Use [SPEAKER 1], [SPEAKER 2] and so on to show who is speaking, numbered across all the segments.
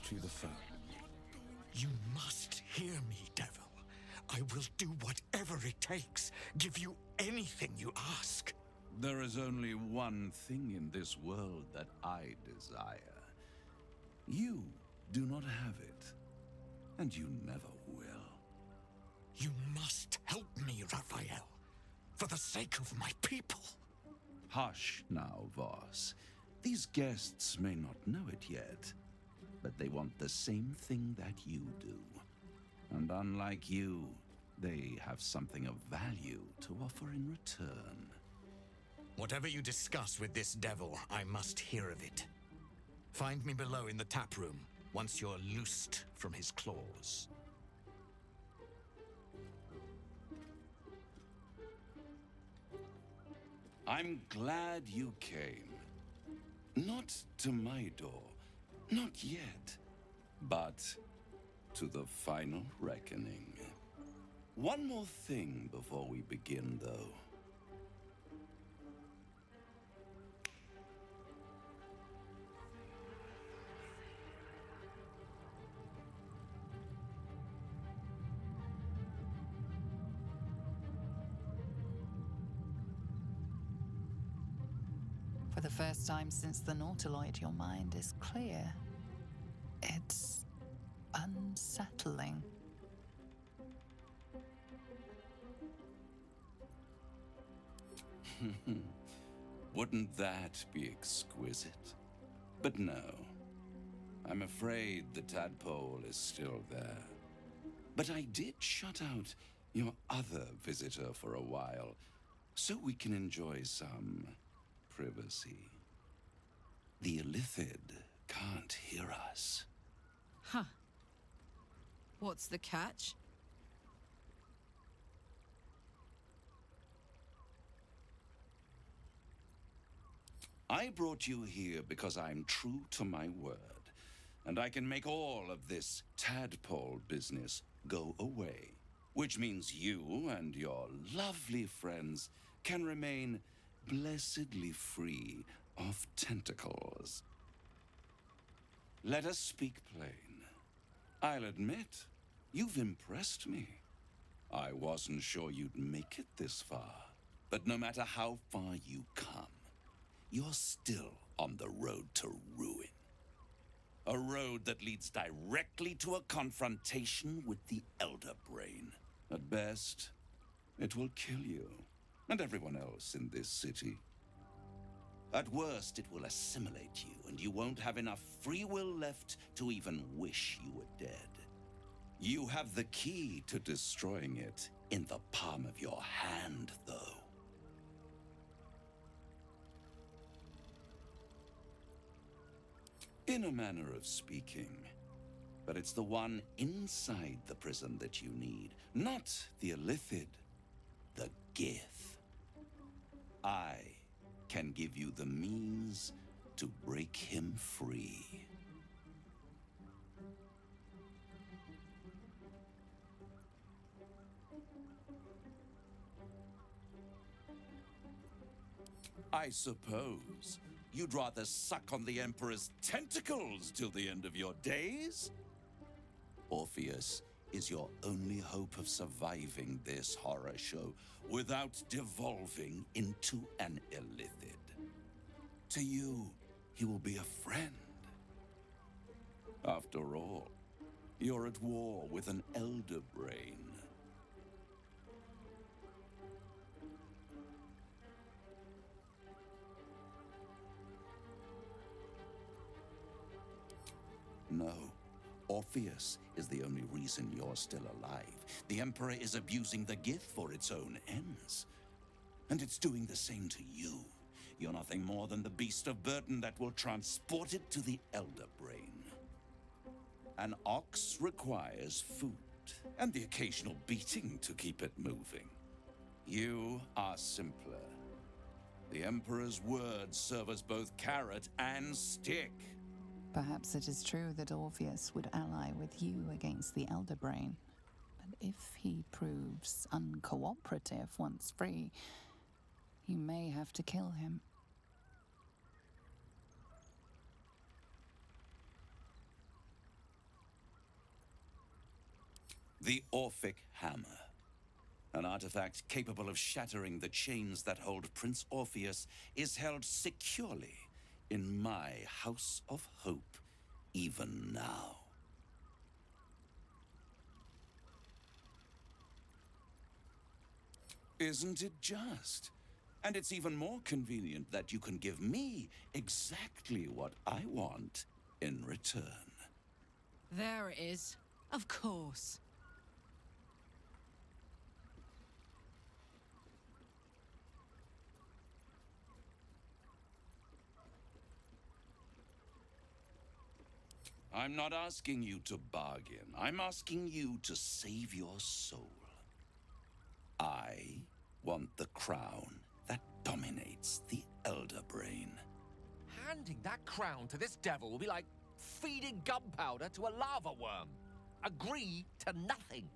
[SPEAKER 1] to the foe.
[SPEAKER 2] You must hear me, devil. I will do whatever it takes, give you anything you ask.
[SPEAKER 1] There is only one thing in this world that I desire. You do not have it, and you never will.
[SPEAKER 2] You must help me, Raphael, for the sake of my people.
[SPEAKER 1] Hush now, Voss. These guests may not know it yet, but they want the same thing that you do. And unlike you, they have something of value to offer in return.
[SPEAKER 2] Whatever you discuss with this devil, I must hear of it. Find me below in the tap room, once you're loosed from his claws.
[SPEAKER 1] I'm glad you came. Not to my door, not yet, but to the final reckoning. One more thing before we begin, though.
[SPEAKER 3] For the first time since the Nautiloid, your mind is clear. It's unsettling.
[SPEAKER 1] Wouldn't that be exquisite? But no. I'm afraid the tadpole is still there. But I did shut out your other visitor for a while, so we can enjoy some privacy. The illithid can't hear us.
[SPEAKER 4] Huh. What's the catch?
[SPEAKER 1] I brought you here because I'm true to my word, and I can make all of this tadpole business go away, which means you and your lovely friends can remain blessedly free of tentacles. Let us speak plain. I'll admit, you've impressed me. I wasn't sure you'd make it this far, but no matter how far you come, you're still on the road to ruin. A road that leads directly to a confrontation with the Elder Brain. At best, it will kill you, and everyone else in this city. At worst, it will assimilate you, and you won't have enough free will left to even wish you were dead. You have the key to destroying it in the palm of your hand, though. In a manner of speaking. But it's the one inside the prison that you need, not the illithid, the Gith. I can give you the means to break him free. I suppose you'd rather suck on the Emperor's tentacles till the end of your days? Orpheus is your only hope of surviving this horror show without devolving into an illithid. To you, he will be a friend. After all, you're at war with an Elder Brain. No. Orpheus is the only reason you're still alive. The Emperor is abusing the Gith for its own ends. And it's doing the same to you. You're nothing more than the beast of burden that will transport it to the Elder Brain. An ox requires food, and the occasional beating to keep it moving. You are simpler. The Emperor's words serve as both carrot and stick.
[SPEAKER 3] Perhaps it is true that Orpheus would ally with you against the Elder Brain. But if he proves uncooperative once free, you may have to kill him.
[SPEAKER 1] The Orphic Hammer. An artifact capable of shattering the chains that hold Prince Orpheus is held securely in my House of Hope, even now. Isn't it just? And it's even more convenient that you can give me exactly what I want in return.
[SPEAKER 4] There it is. Of course.
[SPEAKER 1] I'm not asking you to bargain. I'm asking you to save your soul. I want the crown that dominates the Elder Brain.
[SPEAKER 5] Handing that crown to this devil will be like feeding gunpowder to a lava worm. Agree to nothing.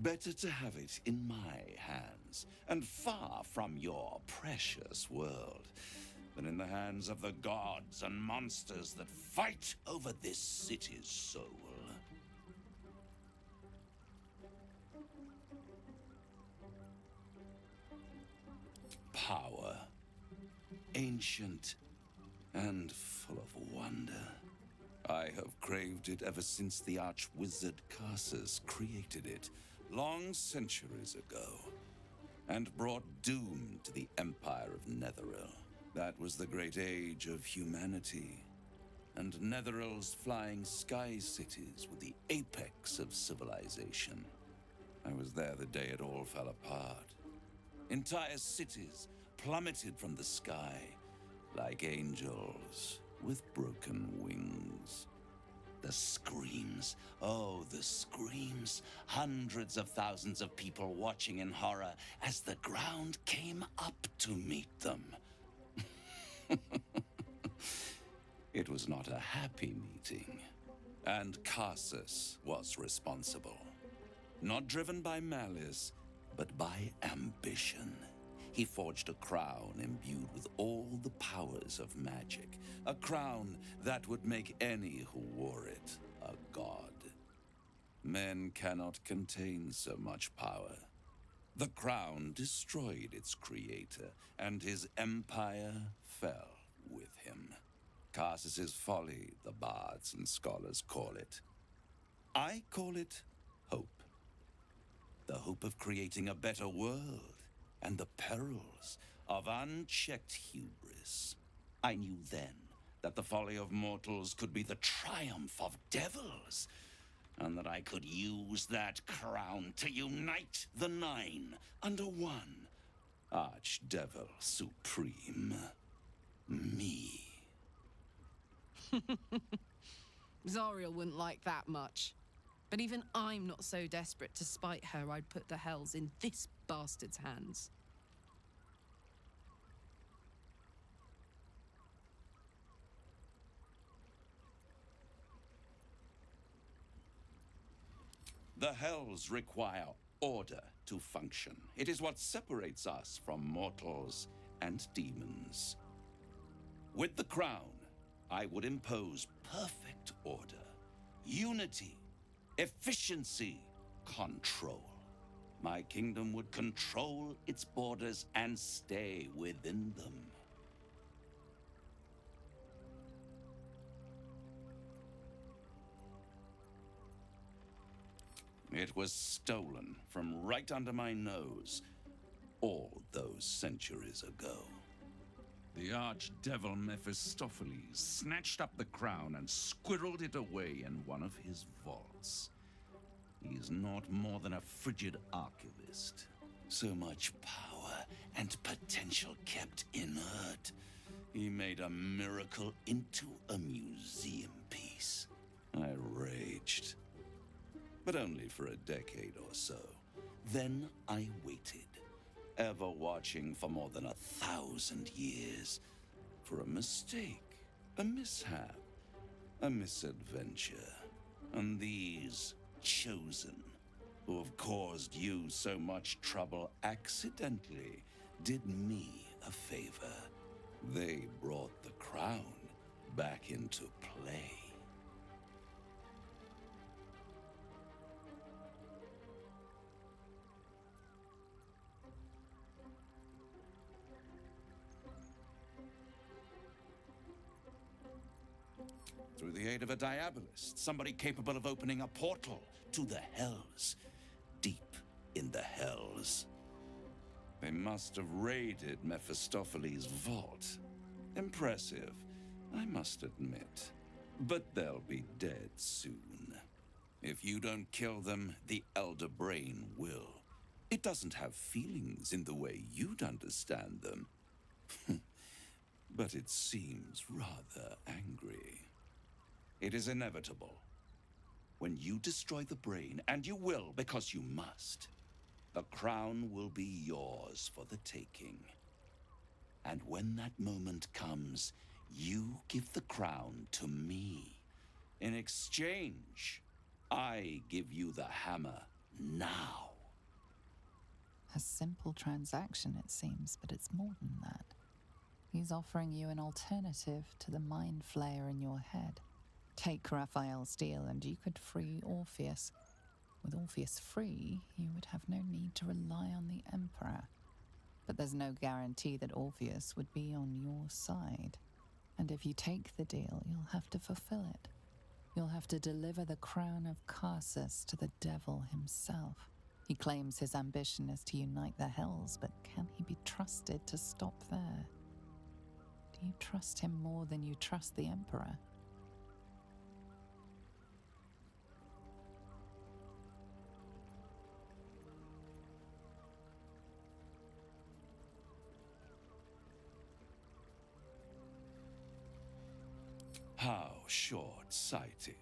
[SPEAKER 1] Better to have it in my hands, and far from your precious world, than in the hands of the gods and monsters that fight over this city's soul. Power, ancient and full of wonder. I have craved it ever since the arch-wizard Carsus created it, long centuries ago, and brought doom to the Empire of Netheril. That was the great age of humanity, and Netheril's flying sky cities were the apex of civilization. I was there the day it all fell apart. Entire cities plummeted from the sky like angels with broken wings. The screams, oh, the screams. Hundreds of thousands of people watching in horror as the ground came up to meet them. It was not a happy meeting, and Carsus was responsible. Not driven by malice, but by ambition. He forged a crown imbued with all the powers of magic. A crown that would make any who wore it a god. Men cannot contain so much power. The crown destroyed its creator, and his empire fell with him. Carsus's folly, the bards and scholars call it. I call it hope. The hope of creating a better world, and the perils of unchecked hubris. I knew then that the folly of mortals could be the triumph of devils, and that I could use that crown to unite the Nine under one Archdevil Supreme. Me.
[SPEAKER 4] Zariel wouldn't like that much. But even I'm not so desperate to spite her I'd put the hells in this bastard's hands.
[SPEAKER 1] The hells require order to function. It is what separates us from mortals and demons. With the crown, I would impose perfect order, unity, efficiency, control. My kingdom would control its borders and stay within them. It was stolen from right under my nose all those centuries ago. The archdevil Mephistopheles snatched up the crown and squirreled it away in one of his vaults. He is not more than a frigid archivist. So much power and potential kept inert. He made a miracle into a museum piece. I raged. But only for a decade or so. Then I waited, ever watching for more than 1,000 years, for a mistake, a mishap, a misadventure. And these chosen who have caused you so much trouble accidentally, did me a favor. They brought the crown back into play. Through the aid of a diabolist, somebody capable of opening a portal to the Hells, deep in the Hells. They must have raided Mephistopheles' vault. Impressive, I must admit. But they'll be dead soon. If you don't kill them, the Elder Brain will. It doesn't have feelings in the way you'd understand them. But it seems rather angry. It is inevitable. When you destroy the brain, and you will because you must, the crown will be yours for the taking. And when that moment comes, you give the crown to me. In exchange, I give you the hammer now.
[SPEAKER 3] A simple transaction, it seems, but it's more than that. He's offering you an alternative to the mind flayer in your head. Take Raphael's deal and you could free Orpheus. With Orpheus free, you would have no need to rely on the Emperor. But there's no guarantee that Orpheus would be on your side. And if you take the deal, you'll have to fulfill it. You'll have to deliver the crown of Carsus to the devil himself. He claims his ambition is to unite the Hells, but can he be trusted to stop there? Do you trust him more than you trust the Emperor?
[SPEAKER 1] How short-sighted.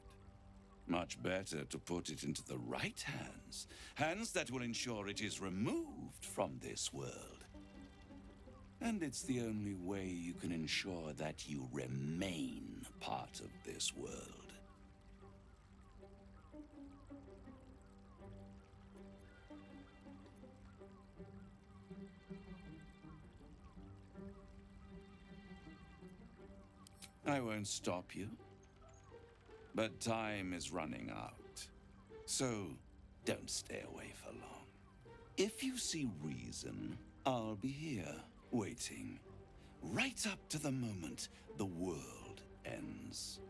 [SPEAKER 1] Much better to put it into the right hands. Hands that will ensure it is removed from this world. And it's the only way you can ensure that you remain part of this world. I won't stop you. But time is running out. So don't stay away for long. If you see reason, I'll be here, waiting. Right up to the moment the world ends.